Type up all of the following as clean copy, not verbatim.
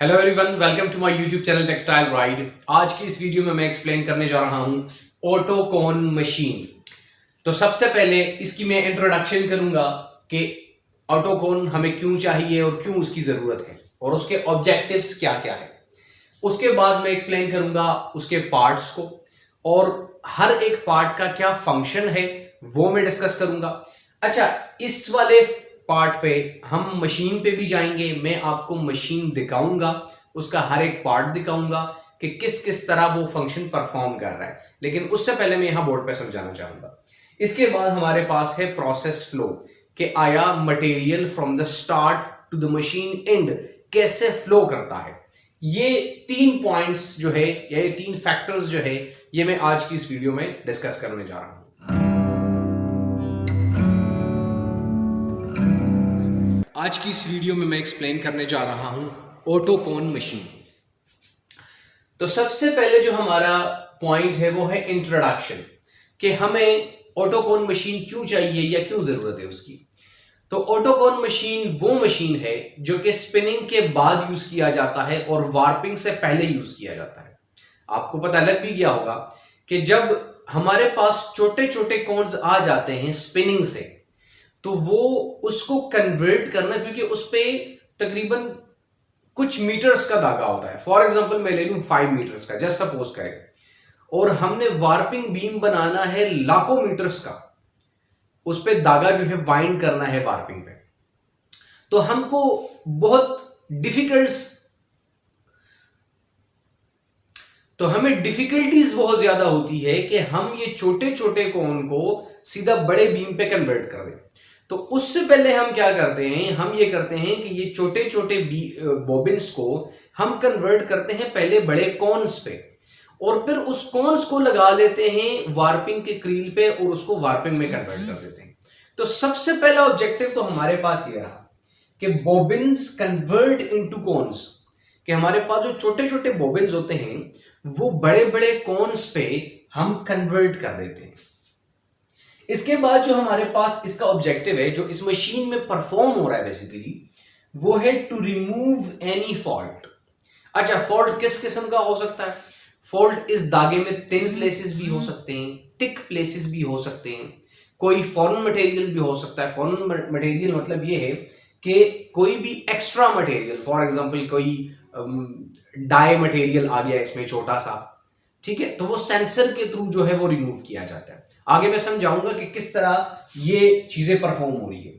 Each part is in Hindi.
Hello everyone, welcome to my YouTube channel textile ride. आज की इस वीडियो में मैं एक्सप्लेन करने जा रहा हूं ऑटोकोन मशीन। तो सबसे पहले इसकी मैं इंट्रोडक्शन करूंगा कि ऑटोकोन हमें क्यों चाहिए और क्यों उसकी जरूरत है और उसके ऑब्जेक्टिव्स क्या क्या है। उसके बाद मैं एक्सप्लेन करूंगा उसके पार्ट्स को और हर एक पार्ट का क्या फंक्शन है वो मैं डिस्कस करूंगा। अच्छा, इस वाले पार्ट पे हम मशीन पे भी जाएंगे। मैं आपको मशीन दिखाऊंगा, उसका हर एक पार्ट दिखाऊंगा कि किस किस तरह वो फंक्शन परफॉर्म कर रहा है। लेकिन उससे पहले मैं यहां बोर्ड पे समझाना चाहूंगा। इसके बाद हमारे पास है प्रोसेस फ्लो कि आया material from the start to the machine end कैसे फ्लो करता है। ये 3 पॉइंट्स जो है या ये 3 फैक्टर्स जो है ये मैं आज की इस वीडियो में डिस्कस करने जा रहा हूं। आज की इस वीडियो में मैं एक्सप्लेन करने जा रहा हूं ऑटोकोन मशीन। तो सबसे पहले जो हमारा पॉइंट है वो है इंट्रोडक्शन कि हमें ऑटोकोन मशीन क्यों चाहिए या क्यों जरूरत है उसकी। तो ऑटोकोन मशीन वो मशीन है जो कि स्पिनिंग के बाद यूज किया जाता है और वार्पिंग से पहले यूज किया जाता है। आपको पता लग भी गया होगा कि जब हमारे पास छोटे छोटे कॉर्न्स आ जाते हैं स्पिनिंग से, तो वो उसको कन्वर्ट करना, क्योंकि उस पे तकरीबन कुछ मीटर्स का धागा होता है। फॉर एग्जांपल मैं ले लूं 5 मीटर्स का, जस्ट सपोज करें, और हमने वार्पिंग बीम बनाना है लाखों मीटर्स का, उस पे धागा जो है वाइंड करना है वार्पिंग पे, तो हमको बहुत हमें डिफिकल्टीज बहुत ज्यादा होती है कि हम ये छोटे छोटे कोन को सीधा बड़े बीम पे कन्वर्ट कर दें। तो उससे पहले हम क्या करते हैं, हम ये करते हैं कि ये छोटे छोटे बॉबिन्स को हम कन्वर्ट करते हैं पहले बड़े कॉन्स पे, और फिर उस कॉन्स को लगा लेते हैं वार्पिंग के क्रील पे और उसको वार्पिंग में कन्वर्ट कर देते हैं। तो सबसे पहला ऑब्जेक्टिव तो हमारे पास ये रहा कि बॉबिन्स कन्वर्ट इनटू कॉन्स, कि हमारे पास जो छोटे छोटे बॉबिन्स होते हैं वो बड़े बड़े कॉन्स पे हम कन्वर्ट कर देते हैं। इसके बाद जो हमारे पास इसका ऑब्जेक्टिव है जो इस मशीन में परफॉर्म हो रहा है बेसिकली, वो है टू रिमूव एनी फॉल्ट। अच्छा, फॉल्ट किस किस्म का हो सकता है? फॉल्ट इस धागे में थिन प्लेसेस भी हो सकते हैं, थिक प्लेसेस भी हो सकते हैं, कोई फॉरेन मटेरियल भी हो सकता है। फॉरेन मटेरियल मतलब ये है कि कोई भी एक्स्ट्रा मटेरियल, फॉर एग्जांपल कोई डाई मटेरियल आ गया इसमें छोटा सा, ठीक है, तो वो सेंसर के थ्रू जो है वो रिमूव किया जाता है। आगे मैं समझाऊंगा कि किस तरह ये चीजें परफॉर्म हो रही है।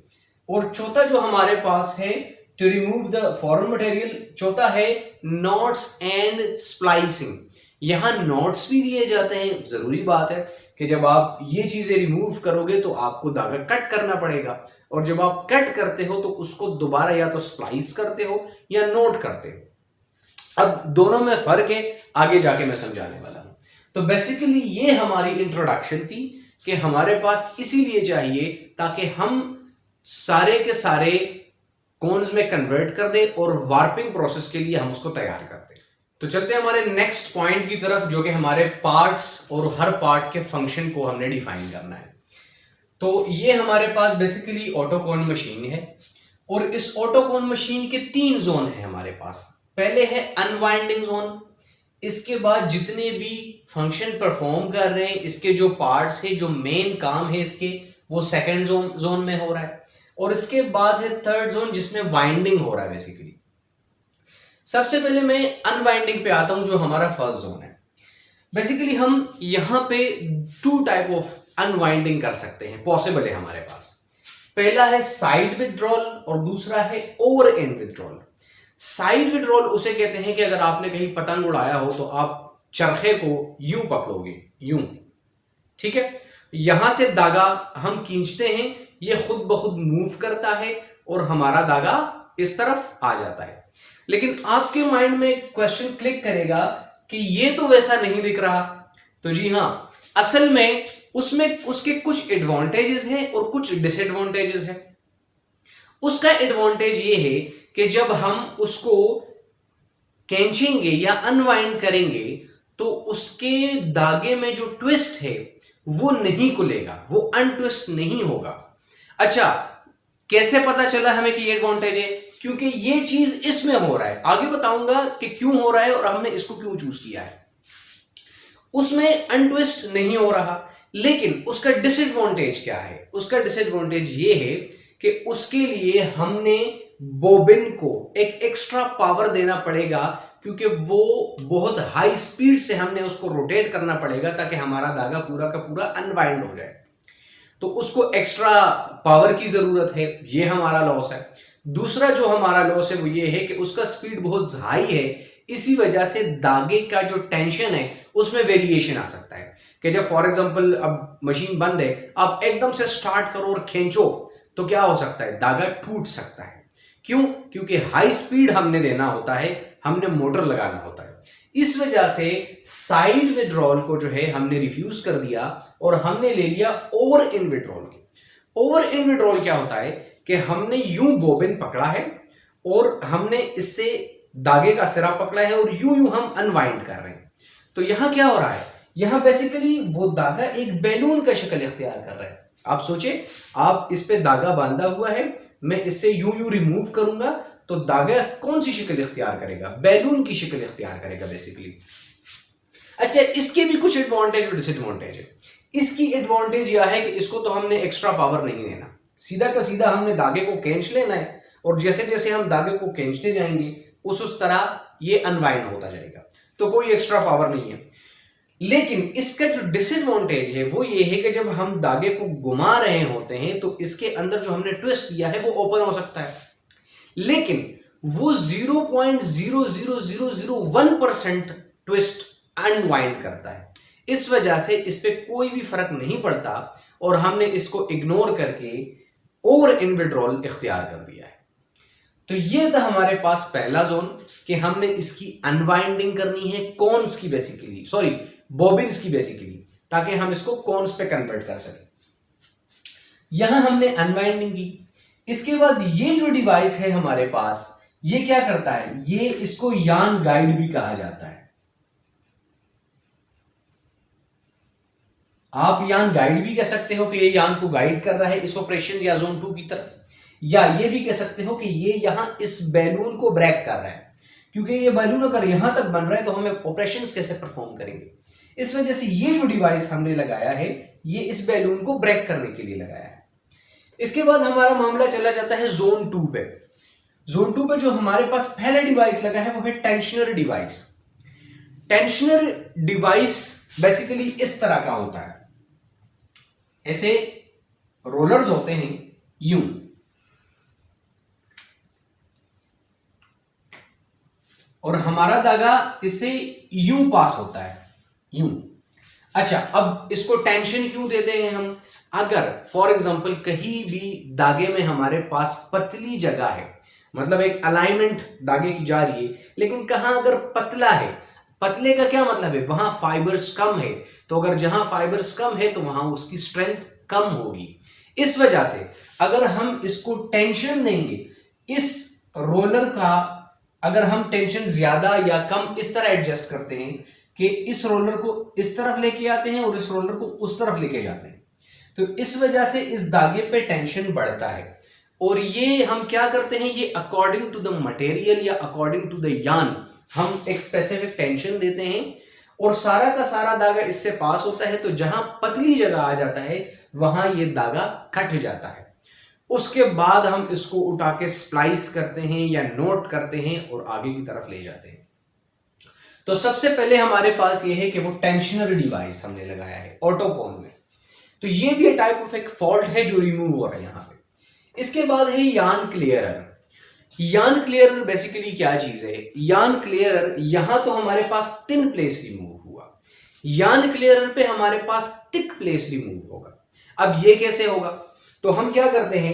और चौथा जो हमारे पास है to remove the foreign material, चौथा है नॉट्स एंड स्प्लाइसिंग। यहां नॉट्स भी दिए जाते हैं। जरूरी बात है कि जब आप ये चीजें रिमूव करोगे तो आपको धागा कट करना पड़ेगा, और जब आप कट करते हो तो उसको दोबारा या तो स्प्लाइस करते हो या नोट करते हो। अब दोनों में फर्क है, आगे जाके मैं समझाने वाला हूं। तो बेसिकली ये हमारी इंट्रोडक्शन थी कि हमारे पास इसीलिए चाहिए ताकि हम सारे के सारे कोन्स में कन्वर्ट कर दे और वार्पिंग प्रोसेस के लिए हम उसको तैयार कर दें। तो चलते हैं हमारे नेक्स्ट पॉइंट की तरफ, जो कि हमारे पार्ट्स और हर पार्ट के फंक्शन को हमने डिफाइन करना है। तो ये हमारे पास बेसिकली ऑटोकोन मशीन है, और इस ऑटोकोन मशीन के 3 जोन है हमारे पास। पहले है अनवाइंडिंग जोन, इसके बाद जितने भी फंक्शन परफॉर्म कर रहे हैं इसके जो पार्ट्स है, जो मेन काम है इसके, वो सेकंड जोन में हो रहा है। और इसके बाद है थर्ड जोन जिसमें वाइंडिंग हो रहा है बेसिकली। सबसे पहले मैं अनवाइंडिंग पे आता हूं, जो हमारा फर्स्ट जोन है। बेसिकली हम यहां पे 2 टाइप ऑफ अनवाइंडिंग कर सकते हैं, पॉसिबल है हमारे पास। पहला है साइड विथड्रॉल और दूसरा है over and withdrawal. Side withdrawal उसे कहते हैं कि अगर आपने कहीं पतंग उड़ाया हो तो आप चरखे को यूं पकड़ोगे, यूं, ठीक है, यहां से धागा हम खींचते हैं, ये खुद ब खुद मूव करता है और हमारा धागा इस तरफ आ जाता है। लेकिन आपके माइंड में क्वेश्चन क्लिक करेगा कि ये तो वैसा नहीं दिख रहा। तो जी हां, असल में उसमें उसके कुछ एडवांटेजेस हैं और कुछ डिसएडवांटेजेस हैं। उसका एडवांटेज ये है कि जब हम उसको खींचेंगे या अनवाइंड करेंगे तो उसके धागे में जो ट्विस्ट है वो नहीं खुलेगा, वो अनट्विस्ट नहीं होगा। अच्छा, कैसे पता चला हमें कि ये एडवांटेज है? क्योंकि ये चीज इसमें हो रहा है, आगे बताऊंगा कि क्यों हो रहा है और हमने इसको क्यों चूज किया है। उसमें अनट्विस्ट नहीं हो रहा, लेकिन उसका डिसएडवांटेज क्या है? उसका डिसएडवांटेज ये है कि उसके लिए हमने बोबिन को एक एक्स्ट्रा पावर देना पड़ेगा, क्योंकि वो बहुत हाई स्पीड से हमने उसको रोटेट करना पड़ेगा ताकि हमारा धागा पूरा का पूरा अनवाइंड हो जाए। तो उसको एक्स्ट्रा पावर की जरूरत है, ये हमारा लॉस है। दूसरा जो हमारा लॉस है वो ये है कि उसका स्पीड बहुत हाई है, इसी वजह से धागे का जो टेंशन है उसमें वेरिएशन आ सकता है कि जब फॉर एग्जांपल अब मशीन बंद है, आप एकदम से स्टार्ट करो और खींचो तो क्या हो सकता है? धागा टूट सकता है। क्यों? क्योंकि हाई स्पीड हमने देना होता है, हमने मोटर लगाना होता है। इस वजह से साइड विड्रॉल को जो है हमने रिफ्यूज कर दिया और हमने ले लिया ओवर इन विड्रॉल की। ओवर इन विड्रॉल क्या होता है कि हमने यूं बोबिन पकड़ा है और हमने इससे धागे का सिरा पकड़ा है और यूं यूं हम अनवाइंड कर रहे हैं। तो यहां क्या हो रहा है? यहां बेसिकली वो धागा एक बैलून का शक्ल इख्तियार कर रहा है। आप सोचे, आप इस पे धागा बांधा हुआ है, मैं इससे यूं यूं रिमूव करूंगा तो धागा कौन सी शक्ल इख्तियार करेगा? बैलून की शक्ल इख्तियार करेगा बेसिकली। अच्छा, इसके भी कुछ एडवांटेज और डिसएडवांटेज है। इसकी एडवांटेज यह है कि इसको तो हमने एक्स्ट्रा पावर नहीं देना, सीधा का सीधा हमने धागे को खींच लेना है और जैसे जैसे हम धागे को खींचते जाएंगे उस तरह ये अनवाइंड होता जाएगा, तो कोई एक्स्ट्रा पावर नहीं है। लेकिन इसका जो डिसएडवांटेज है वो ये है कि जब हम धागे को घुमा रहे होते हैं तो इसके अंदर जो हमने ट्विस्ट किया है वो ओपन हो सकता है, लेकिन वो 0.00001% ट्विस्ट अनवाइंड करता है। इस वजह से इस पे कोई भी फर्क नहीं पड़ता और हमने इसको इग्नोर करके ओवर इन विड्रॉल इख्तियार कर दिया है। तो ये था हमारे पास पहला जोन कि हमने इसकी अनवाइंडिंग करनी है कॉन्स की बेसिकली, सॉरी बॉबिन्स की बेसिकली, ताकि हम इसको कॉन्स पे कन्वर्ट कर सकें। यहां हमने अनवाइंडिंग की। इसके बाद ये जो डिवाइस है हमारे पास, ये क्या करता है? ये इसको यान गाइड भी कहा जाता है। आप यान गाइड भी कह सकते हो कि ये यान को गाइड कर रहा है इस ऑपरेशन या जोन 2 की तरफ, या ये भी कह सकते हो कि ये यहां इस बैलून को ब्रेक कर रहा है, क्योंकि ये बैलून अगर यहां तक बन रहा है तो हमें ऑपरेशंस कैसे परफॉर्म करेंगे। इस वजह से ये जो डिवाइस हमने लगाया है ये इस बैलून को ब्रेक करने के लिए लगाया है। इसके बाद हमारा मामला चला जाता है जोन 2 पे। जोन 2 पे जो हमारे पास पहला डिवाइस लगा है वो है tensioner device. Tensioner device basically इस तरह का होता है, ऐसे रोलर्स होते हैं यूं, और हमारा धागा इससे यूं पास होता है, यूं। अच्छा, अब इसको टेंशन क्यों देते हैं हम? अगर फॉर एग्जांपल कहीं भी धागे में हमारे पास पतली जगह है, मतलब एक अलाइनमेंट धागे की जा रही है, लेकिन कहां अगर पतला है, पतले का क्या मतलब है? वहां फाइबर्स कम है, तो अगर जहां फाइबर्स कम है तो वहां उसकी स्ट्रेंथ कम होगी। इस वजह से अगर हम इसको टेंशन देंगे, इस रोलर का अगर हम टेंशन ज्यादा या कम इस तरह एडजस्ट करते हैं कि इस रोलर को इस तरफ लेके आते हैं और इस रोलर को उस तरफ लेके जाते हैं, तो इस वजह से इस धागे पे टेंशन बढ़ता है। और ये हम क्या करते हैं, ये अकॉर्डिंग टू द मटेरियल या अकॉर्डिंग टू द यान हम एक स्पेसिफिक टेंशन देते हैं और सारा का सारा धागा इससे पास होता है, तो जहां पतली जगह आ जाता है वहां ये धागा कट जाता है। उसके बाद हम इसको उठा के स्प्लाइस करते हैं या नोट करते हैं और आगे की तरफ ले जाते हैं। तो सबसे पहले हमारे पास ये है कि वो टेंशनर डिवाइस हमने लगाया है ऑटोकॉन में, तो ये भी टाइप ऑफ एक फॉल्ट है जो रिमूव हो रहा है यहां पे। इसके बाद है यान क्लियरर। यान क्लियरर बेसिकली क्या चीज है? यान क्लियरर, यहां तो हमारे पास थिन प्लेस रिमूव हुआ, यान क्लियरर पे हमारे पास थिक प्लेस रिमूव होगा। अब ये कैसे होगा? तो हम क्या करते हैं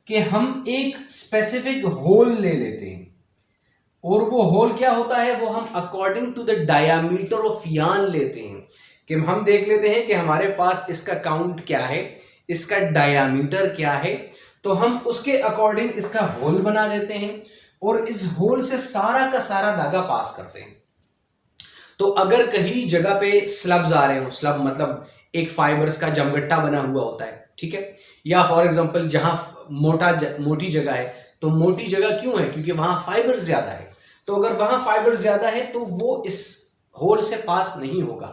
कि हम एक स्पेसिफिक होल ले लेते हैं, और वो होल क्या होता है, वो हम according to the diameter of yarn लेते हैं, कि हम देख लेते हैं कि हमारे पास इसका काउंट क्या है, इसका डायामीटर क्या है, तो हम उसके अकॉर्डिंग इसका होल बना देते हैं और इस होल से सारा का सारा धागा पास करते हैं। तो अगर कहीं जगह पे स्लब्स आ रहे हो, स्लब मतलब एक फाइबर्स का जमगट्टा बना हुआ होता है, ठीक है, या फॉर एग्जांपल जहां मोटी जगह है तो मोटी जगह क्यों है? क्योंकि वहां फाइबर्स ज्यादा है। तो अगर वहां फाइबर्स ज्यादा है तो वो इस होल से पास नहीं होगा,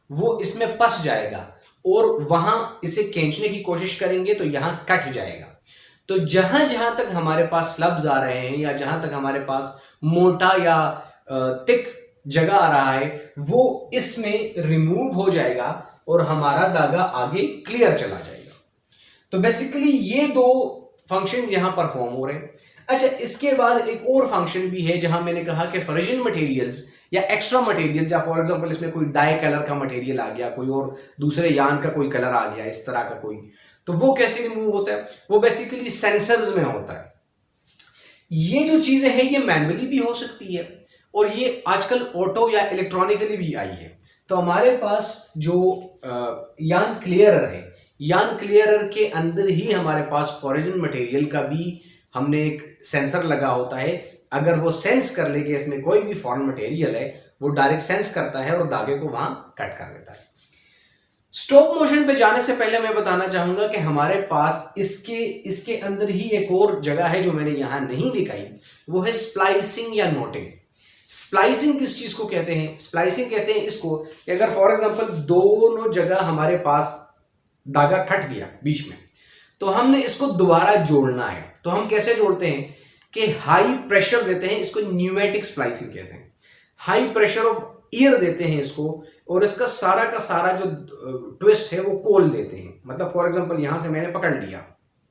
वो इसमें फंस जाएगा और वहां इसे खींचने की कोशिश करेंगे तो यहां कट जाएगा। तो जहां जहां तक हमारे पास स्लब्स आ रहे हैं या जहां तक हमारे पास मोटा या थिक जगह आ रहा है वो इसमें रिमूव हो जाएगा और हमारा धागा आगे क्लियर चला जाएगा। तो बेसिकली ये दो फंक्शन यहां परफॉर्म हो रहे हैं। अच्छा, इसके बाद एक और फंक्शन भी है जहां मैंने कहा कि फ्रिजन मटेरियल्स या एक्स्ट्रा मटेरियल, या फॉर एग्जांपल इसमें कोई डाई कलर का मटेरियल आ गया, कोई और दूसरे यान का कोई कलर आ गया, इस तरह का कोई, तो वो कैसे रिमूव होता है? वो बेसिकली सेंसर्स में होता है। ये जो चीजें हैं ये मैनुअली भी हो सकती है और ये आजकल ऑटो या इलेक्ट्रॉनिकली भी आई है। तो हमारे पास जो यान क्लियरर है, यान क्लियरर के अंदर ही हमारे पास फॉरेन मटेरियल का भी हमने एक सेंसर लगा होता है। अगर वो सेंस कर ले कि इसमें कोई भी फॉरेन मटेरियल है, वो डायरेक्ट सेंस करता है और धागे को वहां कट कर देता है। स्टॉप मोशन पे जाने से पहले मैं बताना चाहूंगा कि हमारे पास इसके अंदर ही एक और जगह है जो मैंने यहां नहीं दिखाई, वो है स्प्लाइसिंग या नोटिंग। स्प्लाइसिंग किस चीज को कहते हैं? स्प्लाइसिंग कहते हैं इसको कि अगर फॉर एग्जांपल दोनों जगह हमारे पास धागा कट गया बीच में, तो हमने इसको दोबारा जोड़ना है। तो हम कैसे जोड़ते हैं कि हाई प्रेशर देते हैं, इसको न्यूमेटिक स्प्लाइसिंग कहते हैं। हाई प्रेशर ऑफ ईयर देते हैं इसको और इसका सारा का सारा जो ट्विस्ट है वो खोल देते हैं। मतलब फॉर एग्जांपल यहां से मैंने पकड़ लिया,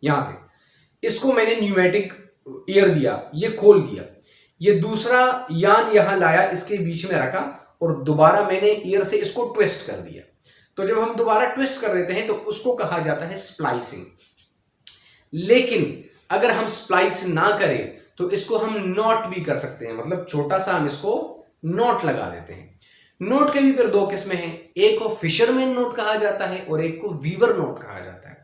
यहां से इसको मैंने न्यूमेटिक ईयर दिया, ये खोल दिया, ये दूसरा यान यहां लाया, इसके बीच में रखा और दोबारा मैंने ईयर से इसको ट्विस्ट कर दिया। तो जब हम दोबारा ट्विस्ट कर देते हैं तो उसको कहा जाता है स्प्लाइसिंग। लेकिन अगर हम स्प्लाइस ना करें तो इसको हम नॉट भी कर सकते हैं, मतलब छोटा सा हम इसको नॉट लगा देते हैं। नोट के भी फिर दो किस्में हैं, एक को फिशरमैन नोट कहा जाता है और एक को वीवर नोट कहा जाता है।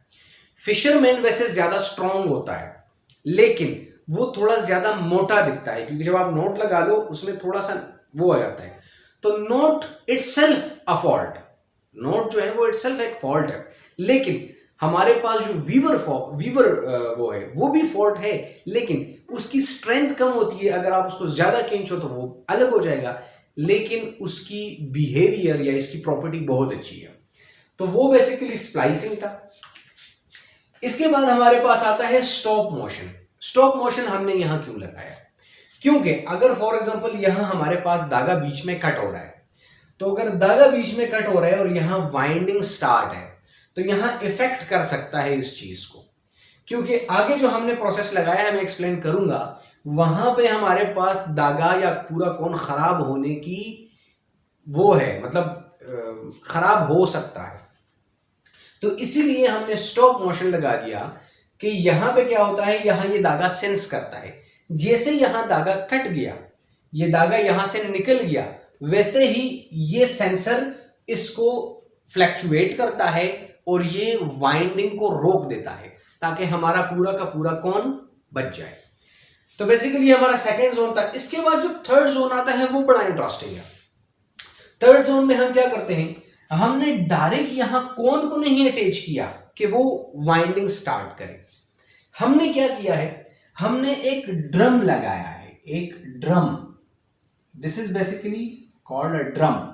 फिशरमैन वैसे ज्यादा स्ट्रांग होता है लेकिन वो थोड़ा ज्यादा मोटा दिखता है, क्योंकि जब आप नोट लगा लो उसमें थोड़ा सा वो आ जाता है। तो note itself a fault, note जो है वो इटसेल्फ एक फॉल्ट है, लेकिन हमारे पास जो वीवर वो है वो भी फॉल्ट है, लेकिन उसकी स्ट्रेंथ कम होती है। अगर आप उसको ज्यादा खींचो तो वो अलग हो जाएगा, लेकिन उसकी बिहेवियर या इसकी प्रॉपर्टी बहुत अच्छी है। तो वो बेसिकली स्प्लाइसिंग था। इसके बाद हमारे पास आता है स्टॉप मोशन। स्टॉप मोशन हमने यहां क्यों लगाया? क्योंकि अगर फॉर एग्जांपल यहां हमारे पास धागा बीच में कट हो रहा है, तो अगर धागा बीच में कट हो रहा है और यहां वाइंडिंग स्टार्ट है तो यहां इफेक्ट कर सकता है इस चीज को, क्योंकि आगे जो हमने प्रोसेस लगाया है मैं एक्सप्लेन करूंगा, वहां पे हमारे पास धागा या पूरा कोन खराब होने की वो है, मतलब खराब हो सकता है। तो इसीलिए हमने स्टॉप मोशन लगा दिया कि यहां पे क्या होता है, यहां ये धागा सेंस करता है। जैसे यहां धागा कट गया, ये धागा यहां से निकल गया, वैसे ही ये सेंसर इसको फ्लैक्चुएट करता है और ये वाइंडिंग को रोक देता है ताकि हमारा पूरा का पूरा कोन बच जाए। तो बेसिकली हमारा सेकंड जोन था। इसके बाद जो थर्ड जोन आता है वो बड़ा इंटरेस्टिंग है। थर्ड जोन में हम क्या करते हैं, हमने डायरेक्ट यहां कोन को नहीं अटैच किया कि वो वाइंडिंग स्टार्ट करे। हमने क्या किया है, हमने एक ड्रम लगाया है, एक drum, this is basically called a drum.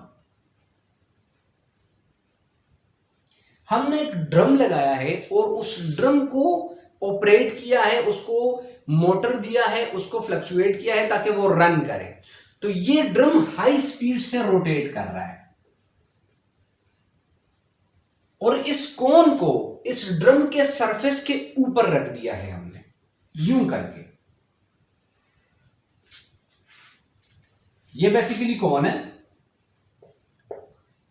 हमने एक ड्रम लगाया है और उस ड्रम को ऑपरेट किया है, उसको मोटर दिया है, उसको फ्लक्चुएट किया है ताकि वो रन करे। तो ये ड्रम हाई स्पीड से रोटेट कर रहा है और इस कोन को इस ड्रम के सरफेस के ऊपर रख दिया है हमने, यूं करके। ये बेसिकली कौन है,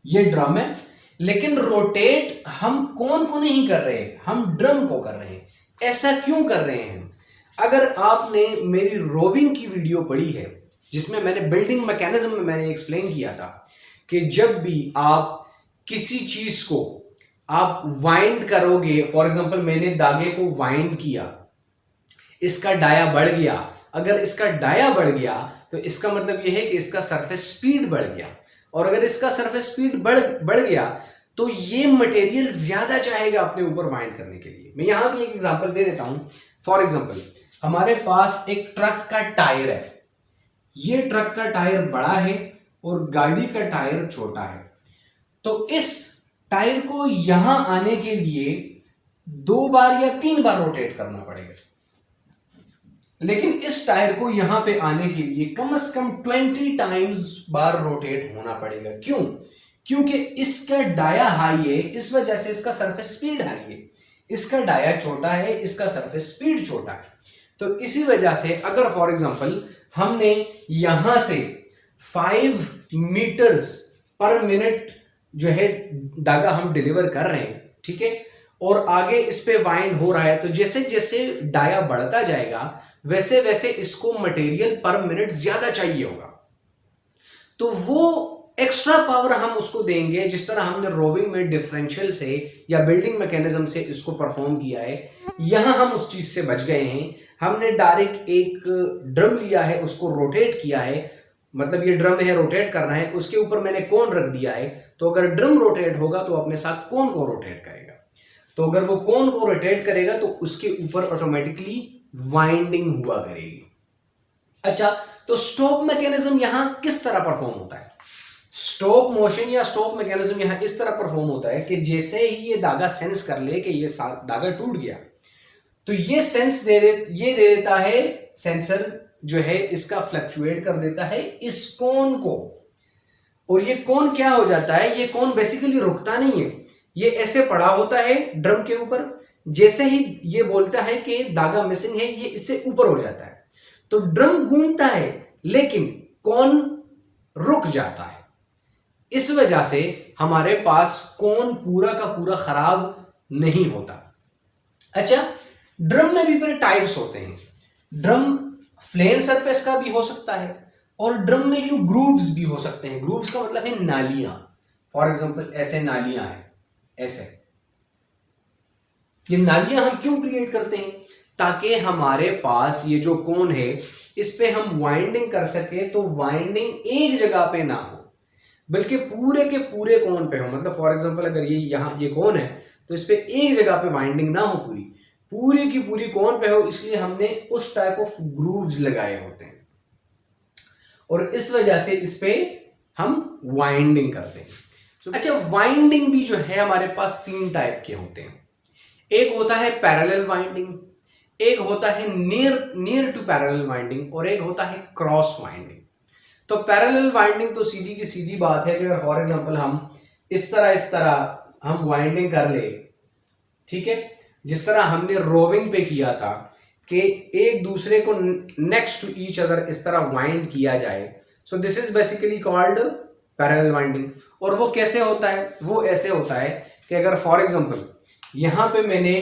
ये ड्रम है, लेकिन रोटेट हम कोन को नहीं कर रहे, हम ड्रम को कर रहे हैं। ऐसा क्यों कर रहे हैं? अगर आपने मेरी रोविंग की वीडियो पढ़ी है जिसमें मैंने बिल्डिंग मैकेनिज्म में मैंने एक्सप्लेन किया था कि जब भी आप किसी चीज को आप वाइंड करोगे, फॉर एग्जांपल मैंने धागे को वाइंड किया, इसका डाया बढ़ गया। अगर इसका डाया बढ़ गया तो इसका मतलब यह है कि इसका सरफेस स्पीड बढ़ गया, और अगर इसका सरफेस स्पीड बढ़ गया तो ये मटेरियल ज्यादा चाहेगा अपने ऊपर वाइंड करने के लिए। मैं यहां भी एक एग्जांपल दे देता हूं। फॉर एग्जांपल हमारे पास एक ट्रक का टायर है, ये ट्रक का टायर बड़ा है और गाड़ी का टायर छोटा है। तो इस टायर को यहां आने के लिए 2 बार या 3 बार रोटेट करना पड़ेगा, लेकिन इस टायर को यहां पे आने के लिए कम से कम 20 टाइम्स बार रोटेट होना पड़ेगा। क्यों? क्योंकि इसका डाया हाई है, इस वजह से इसका सरफेस स्पीड हाई है। इसका डाया छोटा है, इसका सरफेस स्पीड छोटा है। तो इसी वजह से अगर फॉर एग्जांपल हमने यहां से 5 मीटर्स पर मिनट जो है धागा हम डिलीवर कर रहे हैं, ठीक है, और आगे इस पे वाइंड हो रहा है, तो जैसे जैसे डाया बढ़ता जाएगा वैसे वैसे इसको मटेरियल पर मिनट ज्यादा चाहिए होगा। तो वो एक्स्ट्रा पावर हम उसको देंगे, जिस तरह हमने रोविंग में डिफरेंशियल से या बिल्डिंग मैकेनिज्म से इसको परफॉर्म किया है, यहां हम उस चीज से बच गए हैं। हमने डायरेक्ट एक ड्रम लिया है, उसको रोटेट किया है, मतलब ये ड्रम है, रोटेट करना है, उसके ऊपर मैंने कोन रख दिया है। तो अगर ड्रम रोटेट होगा तो अपने साथ कोन को रोटेट करेगा। तो अगर वो कोन को रोटेट करेगा तो उसके ऊपर ऑटोमेटिकली वाइंडिंग हुआ करेगी। अच्छा, तो स्टॉप मैकेनिज्म यहां किस तरह परफॉर्म होता है? स्टॉप मोशन या स्टॉप मैकेनिज्म यहां इस तरह परफॉर्म होता है कि जैसे ही ये धागा सेंस कर ले कि ये धागा टूट गया, तो ये सेंस ये दे देता है, सेंसर जो है इसका फ्लक्चुएट कर देता है इस कोन को। और ये कोन क्या हो जाता है? ये कोन बेसिकली रुकता नहीं है, ये ऐसे पड़ा होता है ड्रम के ऊपर। जैसे ही ये बोलता है कि धागा मिसिंग है, ये इससे ऊपर हो जाता है। तो ड्रम घूमता है लेकिन कोन रुक जाता है। इस वजह से हमारे पास कोन पूरा का पूरा खराब नहीं होता। अच्छा, ड्रम में भी फिर टाइप्स होते हैं। ड्रम फ्लेन सरफेस का भी हो सकता है और ड्रम में यू ग्रूव्स भी हो सकते हैं। ग्रूव्स का मतलब है नालियां। फॉर एग्जांपल ऐसे नालियां हैं, ऐसे। ये नालियां हम क्यों क्रिएट करते हैं? ताकि हमारे पास ये जो कोन है इस पे हम वाइंडिंग कर सके, तो वाइंडिंग एक जगह पे ना हो बल्कि पूरे के पूरे कोन पे हो। मतलब फॉर एग्जांपल अगर ये यहाँ ये कोन है तो इस पे एक जगह पे वाइंडिंग ना हो, पूरी की पूरी कोन पे हो, इसलिए हमने उस टाइप ऑफ ग्रूव्स लगाए होते हैं और इस वजह से इस पे हम वाइंडिंग करते हैं। अच्छा, वाइंडिंग भी जो है हमारे पास 3 टाइप के होते हैं। एक होता है पैरेलल वाइंडिंग, एक होता है नियर टू पैरेलल वाइंडिंग और एक होता है क्रॉस वाइंडिंग। तो पैरेलल वाइंडिंग तो सीधी की सीधी बात है कि अगर फॉर एग्जांपल हम इस तरह हम वाइंडिंग कर ले, ठीक है, जिस तरह हमने रोविंग पे किया था कि एक दूसरे को नेक्स्ट टू ईच अदर इस तरह वाइंड किया जाए, so this is basically called parallel winding. और वो कैसे होता है? वो ऐसे होता है कि अगर फॉर एग्जांपल यहां पे मैंने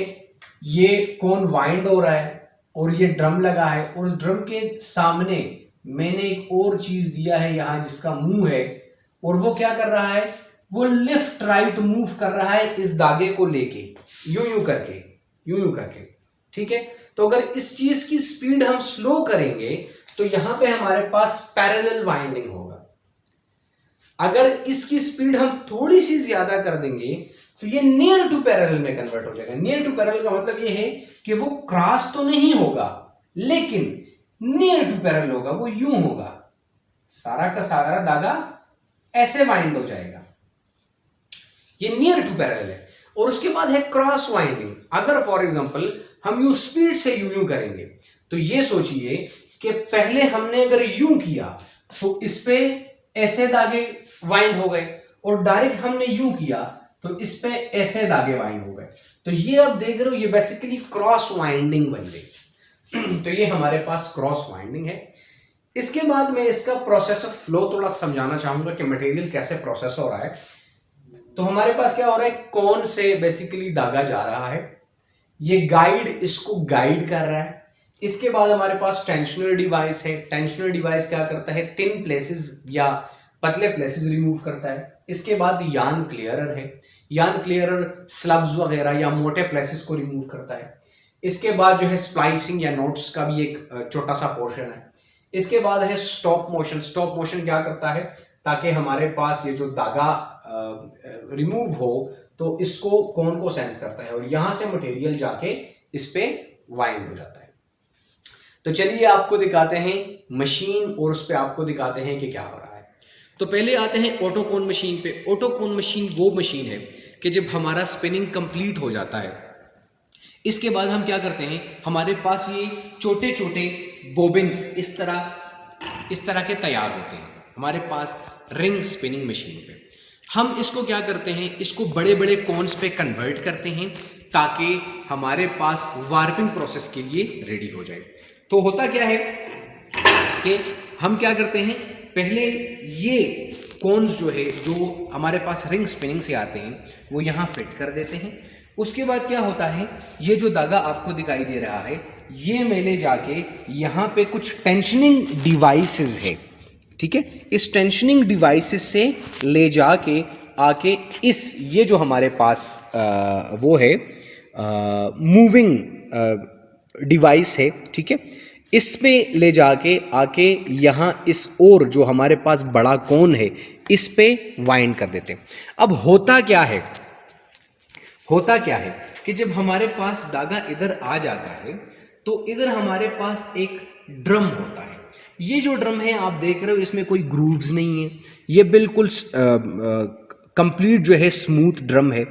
ये कोन वाइंड हो रहा है और ये ड्रम लगा है और उस ड्रम के सामने मैंने एक और चीज दिया है यहां जिसका मुंह है, और वो क्या कर रहा है? वो लेफ्ट राइट मूव कर रहा है इस धागे को लेके, यूं यूं करके, ठीक है। तो अगर इस चीज की स्पीड हम स्लो करेंगे तो यहां पे हमारे पास पैरेलल वाइंडिंग होगा। अगर इसकी स्पीड हम थोड़ी सी ज्यादा कर देंगे तो ये नियर टू पैरेलल में कन्वर्ट हो जाएगा। नियर टू पैरेलल का मतलब ये है कि वो क्रॉस तो नहीं होगा लेकिन नियर टू पैरेलल होगा, वो यूं होगा, सारा का सारा धागा ऐसे वाइंड हो जाएगा। ये नियर टू पैरेलल है। और उसके बाद है क्रॉस वाइंडिंग। अगर फॉर एग्जांपल हम यूं स्पीड से यूं करेंगे तो ये सोचिए कि पहले हमने अगर यूं किया तो इस पे ऐसे धागे वाइंड हो गए और डायरेक्ट हमने यूं किया तो इस पे ऐसे धागे वाइंड हो गए। तो ये आप देख रहे हो, ये बेसिकली क्रॉस वाइंडिंग बन गई। तो ये हमारे पास क्रॉस वाइंडिंग है। इसके बाद मैं इसका प्रोसेस ऑफ फ्लो थोड़ा समझाना चाहूंगा कि मटेरियल कैसे प्रोसेस हो रहा है। तो हमारे पास क्या हो रहा है? कोन से बेसिकली धागा जा रहा है, ये गाइड इसको गाइड कर रहा है। इसके बाद हमारे पास टेंशनर डिवाइस है। टेंशनर डिवाइस क्या करता है? थिन प्लेसेस या पतले प्लेसेस रिमूव करता है। इसके बाद यार्न क्लियरर है। यार्न क्लियरर स्लब्स वगैरह या मोटे प्लेसेस को रिमूव करता है। इसके बाद जो है स्प्लाइसिंग या नोट्स का भी एक छोटा सा पोर्शन है। इसके बाद है स्टॉप मोशन। स्टॉप मोशन क्या करता है? ताकि हमारे पास ये जो धागा रिमूव हो तो इसको कोन को सेंस करता है और यहां से मटेरियल जाके इस पे वाइंड हो जाता है। तो चलिए आपको दिखाते हैं मशीन और उस पर आपको दिखाते हैं कि क्या हो रहा है। तो पहले आते हैं ऑटो कोन मशीन पे। ऑटो कोन मशीन वो मशीन है कि जब हमारा स्पिनिंग कंप्लीट हो जाता है, इसके बाद हम क्या करते हैं, हमारे पास ये छोटे छोटे बोबिन्स इस तरह के तैयार होते हैं हमारे पास रिंग स्पिनिंग मशीन पे। हम इसको क्या करते हैं, इसको बड़े बड़े कोन्स पे कन्वर्ट करते हैं ताकि हमारे पास वार्पिंग प्रोसेस के लिए रेडी हो जाए। तो होता क्या है कि हम क्या करते हैं, पहले ये कोन्स जो है जो हमारे पास रिंग स्पिनिंग से आते हैं वो यहाँ फिट कर देते हैं। उसके बाद क्या होता है, ये जो धागा आपको दिखाई दे रहा है ये मैं ले जाके यहाँ पे कुछ टेंशनिंग डिवाइसेस है, ठीक है, इस टेंशनिंग डिवाइसेस से ले जाके आके इस ये जो हमारे पास वो है मूविंग डिवाइस है, ठीक है, इस पे ले जाके आके यहाँ इस और जो हमारे पास बड़ा कोन है इस पे वाइंड कर देते हैं। अब होता क्या है कि जब हमारे पास धागा इधर आ जाता है तो इधर हमारे पास एक ड्रम होता है। ये जो ड्रम है आप देख रहे हो इसमें कोई ग्रूव्स नहीं है, ये बिल्कुल कंप्लीट जो है स्मूथ ड्रम है।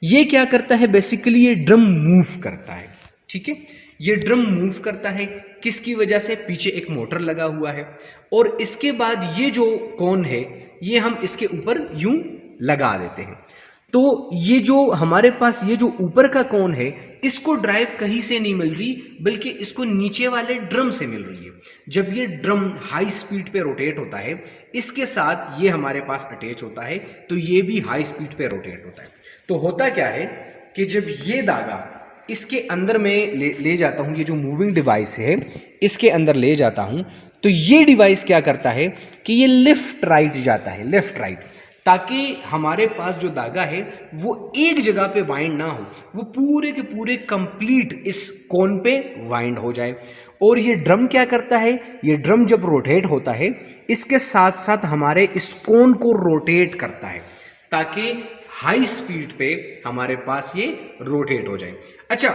ये क्या करता है, बेसिकली ये ड्रम मूव करता है, ठीक है, ये ड्रम मूव करता है किसकी वजह से, पीछे एक मोटर लगा हुआ है और इसके बाद ये जो कोन है ये हम इसके ऊपर यूं लगा देते हैं। तो ये जो हमारे पास ये जो ऊपर का कोन है इसको ड्राइव कहीं से नहीं मिल रही बल्कि इसको नीचे वाले ड्रम से मिल रही है। जब ये ड्रम हाई स्पीड पे रोटेट होता है इसके साथ ये हमारे पास अटैच होता है तो ये भी हाई स्पीड पे रोटेट होता है। तो होता क्या है कि जब ये धागा इसके अंदर में ले जाता हूँ, ये जो मूविंग डिवाइस है इसके अंदर ले जाता हूँ तो ये डिवाइस क्या करता है कि ये लेफ्ट राइट जाता है, लेफ्ट राइट, ताकि हमारे पास जो धागा है वो एक जगह पे वाइंड ना हो, वो पूरे के पूरे कंप्लीट इस कोन पे वाइंड हो जाए। और ये ड्रम क्या करता है, ये ड्रम जब रोटेट होता है इसके साथ साथ हमारे इस कोन को रोटेट करता है ताकि हाई स्पीड पे हमारे पास ये रोटेट हो जाए। अच्छा,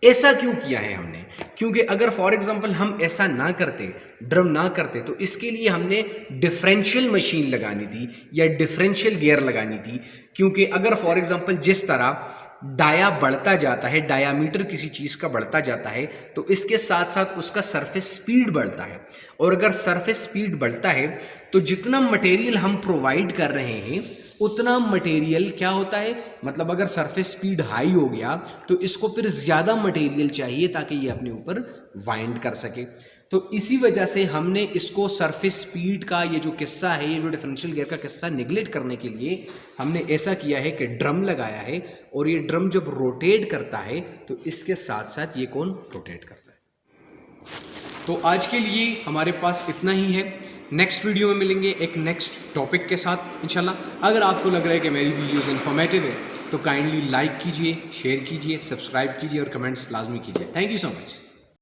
ऐसा क्यों किया है हमने, क्योंकि अगर फॉर एग्जांपल हम ऐसा ना करते, ड्रम ना करते, तो इसके लिए हमने डिफरेंशियल मशीन लगानी थी या डिफरेंशियल गियर लगानी थी। क्योंकि अगर फॉर एग्जांपल जिस तरह डाया बढ़ता जाता है, डायामीटर किसी चीज़ का बढ़ता जाता है तो इसके साथ साथ उसका सरफेस स्पीड बढ़ता है, और अगर सरफेस स्पीड बढ़ता है तो जितना मटेरियल हम प्रोवाइड कर रहे हैं उतना मटेरियल क्या होता है, मतलब अगर सरफेस स्पीड हाई हो गया तो इसको फिर ज़्यादा मटेरियल चाहिए ताकि ये अपने ऊपर वाइंड कर सके। तो इसी वजह से हमने इसको सरफेस स्पीड का ये जो किस्सा है, ये जो डिफरेंशियल गियर का किस्सा निगलेक्ट करने के लिए हमने ऐसा किया है कि ड्रम लगाया है, और ये ड्रम जब रोटेट करता है तो इसके साथ साथ ये कोन रोटेट करता है। तो आज के लिए हमारे पास इतना ही है। नेक्स्ट वीडियो में मिलेंगे एक नेक्स्ट टॉपिक के साथ इंशाल्लाह। अगर आपको लग रहा है कि मेरी वीडियोज़ इन्फॉर्मेटिव है तो काइंडली लाइक कीजिए, शेयर कीजिए, सब्सक्राइब कीजिए और कमेंट्स लाजमी कीजिए। Thank you so much.